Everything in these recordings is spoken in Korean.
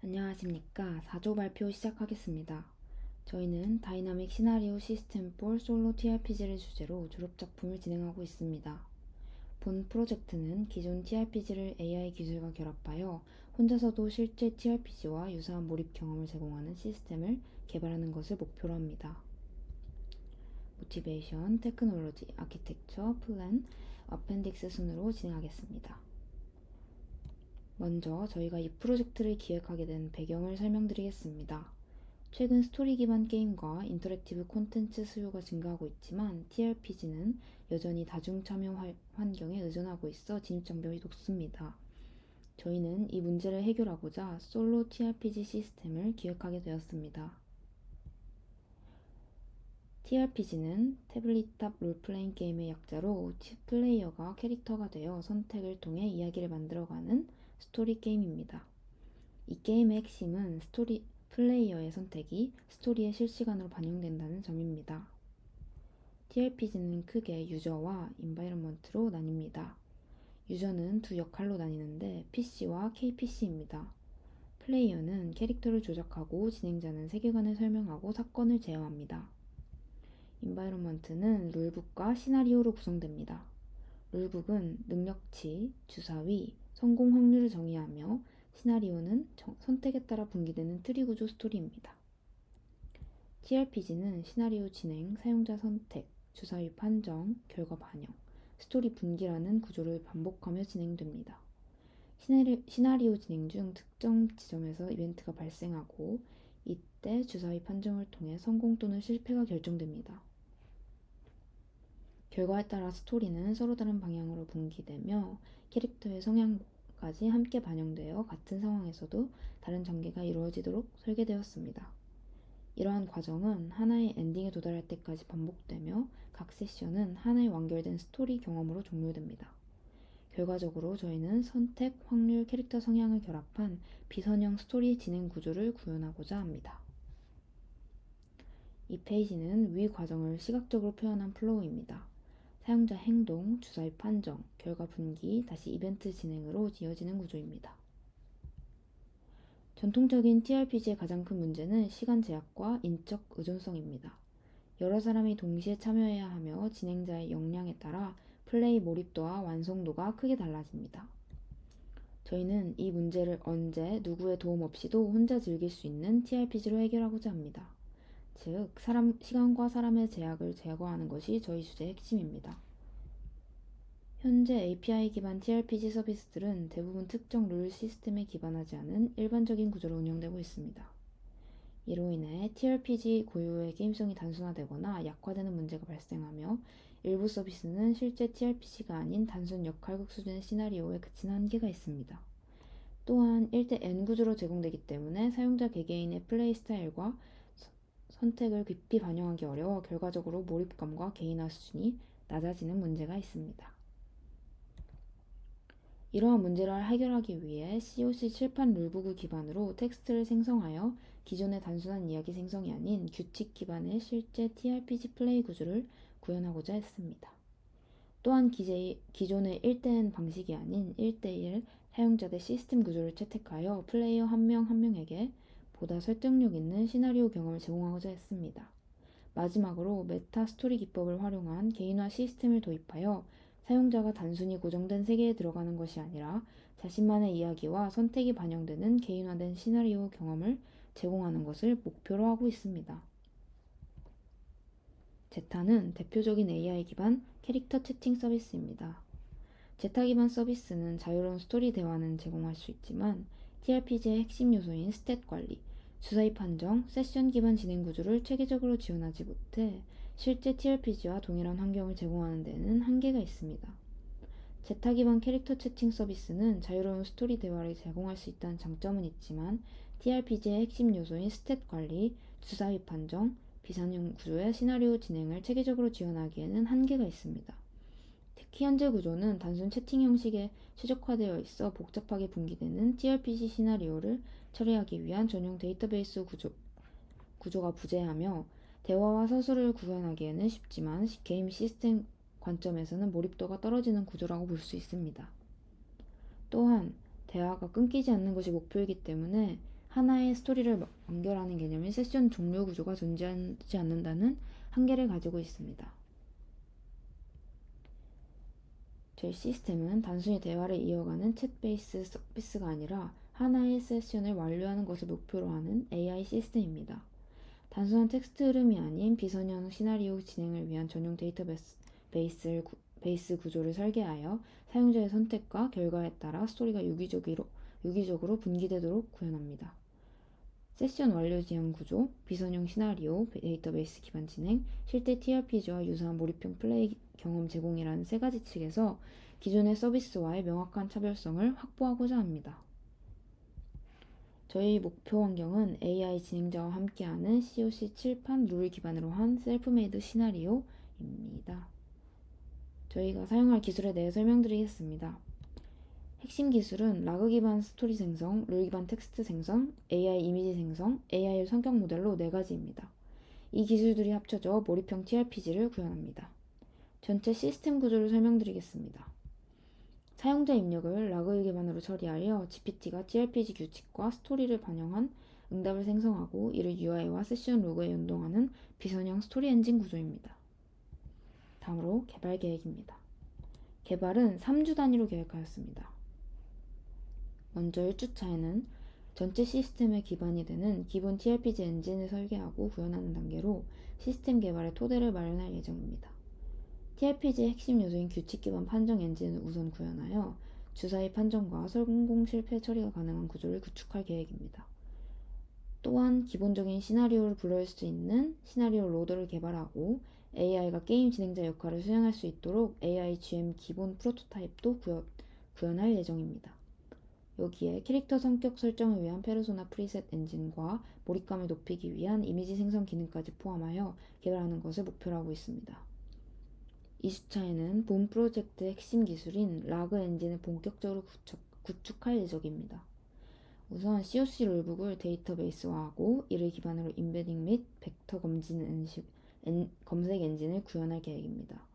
안녕하십니까. 4조 발표 시작하겠습니다. 저희는 다이나믹 시나리오 시스템 for 솔로 TRPG를 주제로 졸업작품을 진행하고 있습니다. 본 프로젝트는 기존 TRPG를 AI 기술과 결합하여 혼자서도 실제 TRPG와 유사한 몰입 경험을 제공하는 시스템을 개발하는 것을 목표로 합니다. 모티베이션, 테크놀로지, 아키텍처, 플랜, 어펜딕스 순으로 진행하겠습니다. 먼저 저희가 이 프로젝트를 기획하게 된 배경을 설명드리겠습니다. 최근 스토리 기반 게임과 인터랙티브 콘텐츠 수요가 증가하고 있지만 TRPG는 여전히 다중 참여 환경에 의존하고 있어 진입장벽이 높습니다. 저희는 이 문제를 해결하고자 솔로 TRPG 시스템을 기획하게 되었습니다. TRPG는 태블릿탑 롤플레잉 게임의 약자로 플레이어가 캐릭터가 되어 선택을 통해 이야기를 만들어가는 스토리 게임입니다. 이 게임의 핵심은 플레이어의 선택이 스토리에 실시간으로 반영된다는 점입니다. TRPG는 크게 유저와 인바이러먼트로 나뉩니다. 유저는 두 역할로 나뉘는데 PC와 KPC입니다. 플레이어는 캐릭터를 조작하고 진행자는 세계관을 설명하고 사건을 제어합니다. 인바이러먼트는 룰북과 시나리오로 구성됩니다. 룰북은 능력치, 주사위, 성공 확률을 정의하며 시나리오는 선택에 따라 분기되는 트리 구조 스토리입니다. TRPG는 시나리오 진행, 사용자 선택, 주사위 판정, 결과 반영, 스토리 분기라는 구조를 반복하며 진행됩니다. 시나리오 진행 중 특정 지점에서 이벤트가 발생하고 이때 주사위 판정을 통해 성공 또는 실패가 결정됩니다. 결과에 따라 스토리는 서로 다른 방향으로 분기되며 캐릭터의 성향까지 함께 반영되어 같은 상황에서도 다른 전개가 이루어지도록 설계되었습니다. 이러한 과정은 하나의 엔딩에 도달할 때까지 반복되며 각 세션은 하나의 완결된 스토리 경험으로 종료됩니다. 결과적으로 저희는 선택, 확률, 캐릭터 성향을 결합한 비선형 스토리 진행 구조를 구현하고자 합니다. 이 페이지는 위 과정을 시각적으로 표현한 플로우입니다. 사용자 행동, 주사위 판정, 결과 분기, 다시 이벤트 진행으로 이어지는 구조입니다. 전통적인 TRPG의 가장 큰 문제는 시간 제약과 인적 의존성입니다. 여러 사람이 동시에 참여해야 하며 진행자의 역량에 따라 플레이 몰입도와 완성도가 크게 달라집니다. 저희는 이 문제를 언제 누구의 도움 없이도 혼자 즐길 수 있는 TRPG로 해결하고자 합니다. 즉, 시간과 사람의 제약을 제거하는 것이 저희 주제의 핵심입니다. 현재 API 기반 TRPG 서비스들은 대부분 특정 룰 시스템에 기반하지 않은 일반적인 구조로 운영되고 있습니다. 이로 인해 TRPG 고유의 게임성이 단순화되거나 약화되는 문제가 발생하며 일부 서비스는 실제 TRPG가 아닌 단순 역할극 수준의 시나리오에 그친 한계가 있습니다. 또한 1대 N 구조로 제공되기 때문에 사용자 개개인의 플레이 스타일과 선택을 깊이 반영하기 어려워 결과적으로 몰입감과 개인화 수준이 낮아지는 문제가 있습니다. 이러한 문제를 해결하기 위해 COC 칠판 룰북을 기반으로 텍스트를 생성하여 기존의 단순한 이야기 생성이 아닌 규칙 기반의 실제 TRPG 플레이 구조를 구현하고자 했습니다. 또한 기존의 1대1 방식이 아닌 1대1 사용자 대 시스템 구조를 채택하여 플레이어 한 명 한 명에게 보다 설득력 있는 시나리오 경험을 제공하고자 했습니다. 마지막으로 메타 스토리 기법을 활용한 개인화 시스템을 도입하여 사용자가 단순히 고정된 세계에 들어가는 것이 아니라 자신만의 이야기와 선택이 반영되는 개인화된 시나리오 경험을 제공하는 것을 목표로 하고 있습니다. 제타는 대표적인 AI 기반 캐릭터 채팅 서비스입니다. 제타 기반 서비스는 자유로운 스토리 대화는 제공할 수 있지만 TRPG의 핵심 요소인 스탯 관리, 주사위 판정, 세션 기반 진행 구조를 체계적으로 지원하지 못해 실제 TRPG와 동일한 환경을 제공하는 데는 한계가 있습니다. 제타 기반 캐릭터 채팅 서비스는 자유로운 스토리 대화를 제공할 수 있다는 장점은 있지만 TRPG의 핵심 요소인 스탯 관리, 주사위 판정, 비선형 구조의 시나리오 진행을 체계적으로 지원하기에는 한계가 있습니다. 특히 현재 구조는 단순 채팅 형식에 최적화되어 있어 복잡하게 분기되는 TRPG 시나리오를 처리하기 위한 전용 데이터베이스 구조가 부재하며 대화와 서술을 구현하기에는 쉽지만 게임 시스템 관점에서는 몰입도가 떨어지는 구조라고 볼 수 있습니다. 또한 대화가 끊기지 않는 것이 목표이기 때문에 하나의 스토리를 완결하는 개념인 세션 종료 구조가 존재하지 않는다는 한계를 가지고 있습니다. 저희 시스템은 단순히 대화를 이어가는 챗 베이스 서비스가 아니라 하나의 세션을 완료하는 것을 목표로 하는 AI 시스템입니다. 단순한 텍스트 흐름이 아닌 비선형 시나리오 진행을 위한 전용 베이스 구조를 설계하여 사용자의 선택과 결과에 따라 스토리가 유기적으로 분기되도록 구현합니다. 세션 완료 지향 구조, 비선형 시나리오, 데이터베이스 기반 진행, 실제 TRPG와 유사한 몰입형 플레이 경험 제공이라는 세 가지 측에서 기존의 서비스와의 명확한 차별성을 확보하고자 합니다. 저희 목표 환경은 AI 진행자와 함께하는 COC 칠판 룰 기반으로 한 셀프메이드 시나리오입니다. 저희가 사용할 기술에 대해 설명드리겠습니다. 핵심 기술은 라그 기반 스토리 생성, 룰 기반 텍스트 생성, AI 이미지 생성, AI 성격 모델로 4가지입니다. 이 기술들이 합쳐져 몰입형 TRPG를 구현합니다. 전체 시스템 구조를 설명드리겠습니다. 사용자 입력을 라그 기반으로 처리하여 GPT가 TRPG 규칙과 스토리를 반영한 응답을 생성하고 이를 UI와 세션 로그에 연동하는 비선형 스토리 엔진 구조입니다. 다음으로 개발 계획입니다. 개발은 3주 단위로 계획하였습니다. 먼저 1주차에는 전체 시스템의 기반이 되는 기본 TRPG 엔진을 설계하고 구현하는 단계로 시스템 개발의 토대를 마련할 예정입니다. TRPG의 핵심 요소인 규칙 기반 판정 엔진을 우선 구현하여 주사위 판정과 성공 실패 처리가 가능한 구조를 구축할 계획입니다. 또한 기본적인 시나리오를 불러올 수 있는 시나리오 로더를 개발하고 AI가 게임 진행자 역할을 수행할 수 있도록 AI GM 기본 프로토타입도 구현할 예정입니다. 여기에 캐릭터 성격 설정을 위한 페르소나 프리셋 엔진과 몰입감을 높이기 위한 이미지 생성 기능까지 포함하여 개발하는 것을 목표로 하고 있습니다. 2주차에는 본 프로젝트의 핵심 기술인 라그 엔진을 본격적으로 구축할 예정입니다. 우선 COC 룰북을 데이터베이스화하고 이를 기반으로 임베딩 및 벡터 검색 엔진을 구현할 계획입니다.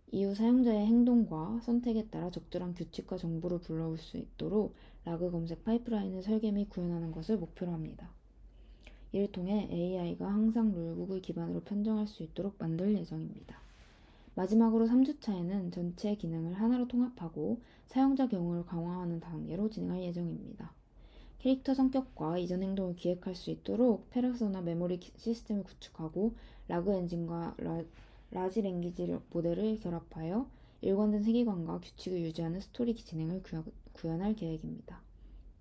이후 사용자의 행동과 선택에 따라 적절한 규칙과 정보를 불러올 수 있도록 라그 검색 파이프라인을 설계 및 구현하는 것을 목표로 합니다. 이를 통해 AI가 항상 룰북을 기반으로 판정할 수 있도록 만들 예정입니다. 마지막으로 3주차에는 전체 기능을 하나로 통합하고 사용자 경험을 강화하는 단계로 진행할 예정입니다. 캐릭터 성격과 이전 행동을 기획할 수 있도록 페르소나 메모리 시스템을 구축하고 라그 엔진과 라지 랭귀지 모델을 결합하여 일관된 세계관과 규칙을 유지하는 스토리 진행을 구현할 계획입니다.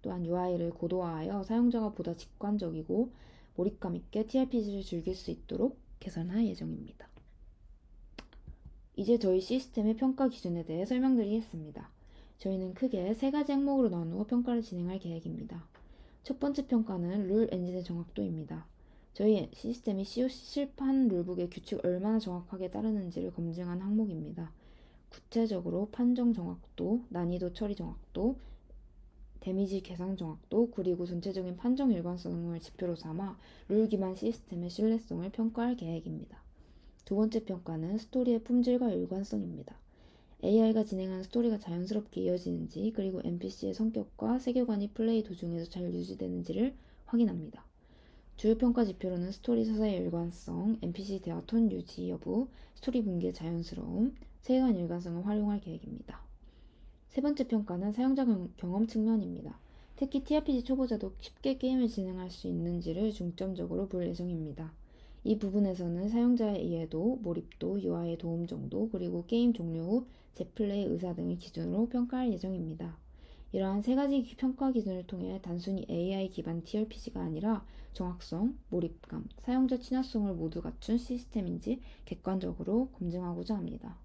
또한 UI를 고도화하여 사용자가 보다 직관적이고 몰입감 있게 TRPG를 즐길 수 있도록 개선할 예정입니다. 이제 저희 시스템의 평가 기준에 대해 설명드리겠습니다. 저희는 크게 3가지 항목으로 나누어 평가를 진행할 계획입니다. 첫 번째 평가는 룰 엔진의 정확도입니다. 저희 시스템이 COC 칠판 룰북의 규칙을 얼마나 정확하게 따르는지를 검증한 항목입니다. 구체적으로 판정 정확도, 난이도 처리 정확도, 데미지 계산 정확도, 그리고 전체적인 판정 일관성을 지표로 삼아 룰 기반 시스템의 신뢰성을 평가할 계획입니다. 두 번째 평가는 스토리의 품질과 일관성입니다. AI가 진행하는 스토리가 자연스럽게 이어지는지, 그리고 NPC의 성격과 세계관이 플레이 도중에도 잘 유지되는지를 확인합니다. 주요 평가 지표로는 스토리 서사의 일관성, NPC 대화 톤 유지 여부, 스토리 분기의 자연스러움, 세계관 일관성을 활용할 계획입니다. 세 번째 평가는 사용자 경험 측면입니다. 특히 TRPG 초보자도 쉽게 게임을 진행할 수 있는지를 중점적으로 볼 예정입니다. 이 부분에서는 사용자의 이해도, 몰입도, UI의 도움 정도, 그리고 게임 종료 후 재플레이 의사 등을 기준으로 평가할 예정입니다. 이러한 3가지 평가 기준을 통해 단순히 AI 기반 TRPG가 아니라 정확성, 몰입감, 사용자 친화성을 모두 갖춘 시스템인지 객관적으로 검증하고자 합니다.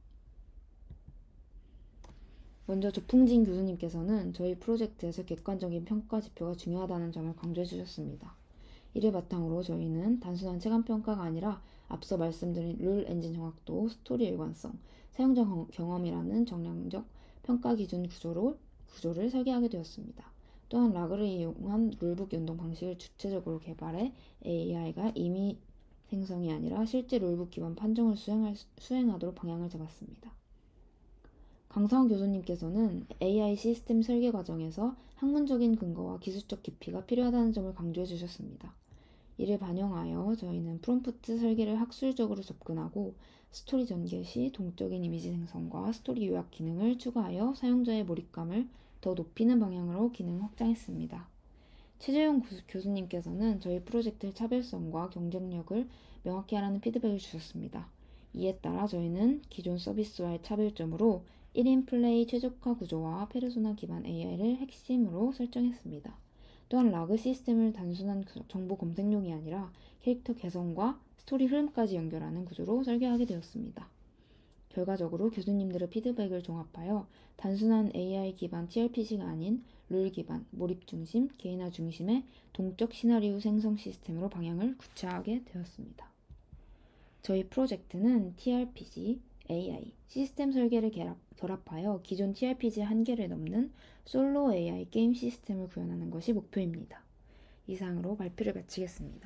먼저 조풍진 교수님께서는 저희 프로젝트에서 객관적인 평가 지표가 중요하다는 점을 강조해 주셨습니다. 이를 바탕으로 저희는 단순한 체감평가가 아니라 앞서 말씀드린 룰 엔진 정확도, 스토리 일관성, 사용자 경험이라는 정량적 평가 기준 구조를 설계하게 되었습니다. 또한 라그를 이용한 룰북 연동 방식을 주체적으로 개발해 AI가 임의 생성이 아니라 실제 룰북 기반 판정을 수행하도록 방향을 잡았습니다. 강상원 교수님께서는 AI 시스템 설계 과정에서 학문적인 근거와 기술적 깊이가 필요하다는 점을 강조해 주셨습니다. 이를 반영하여 저희는 프롬프트 설계를 학술적으로 접근하고 스토리 전개 시 동적인 이미지 생성과 스토리 요약 기능을 추가하여 사용자의 몰입감을 더 높이는 방향으로 기능을 확장했습니다. 최재용 교수님께서는 저희 프로젝트의 차별성과 경쟁력을 명확히 하라는 피드백을 주셨습니다. 이에 따라 저희는 기존 서비스와의 차별점으로 1인 플레이 최적화 구조와 페르소나 기반 AI를 핵심으로 설정했습니다. 또한 라그 시스템을 단순한 정보 검색용이 아니라 캐릭터 개성과 스토리 흐름까지 연결하는 구조로 설계하게 되었습니다. 결과적으로 교수님들의 피드백을 종합하여 단순한 AI 기반 TRPG가 아닌 룰 기반, 몰입 중심, 개인화 중심의 동적 시나리오 생성 시스템으로 방향을 구체하게 되었습니다. 저희 프로젝트는 TRPG, AI, 시스템 설계를 결합하여 기존 TRPG의 한계를 넘는 솔로 AI 게임 시스템을 구현하는 것이 목표입니다. 이상으로 발표를 마치겠습니다.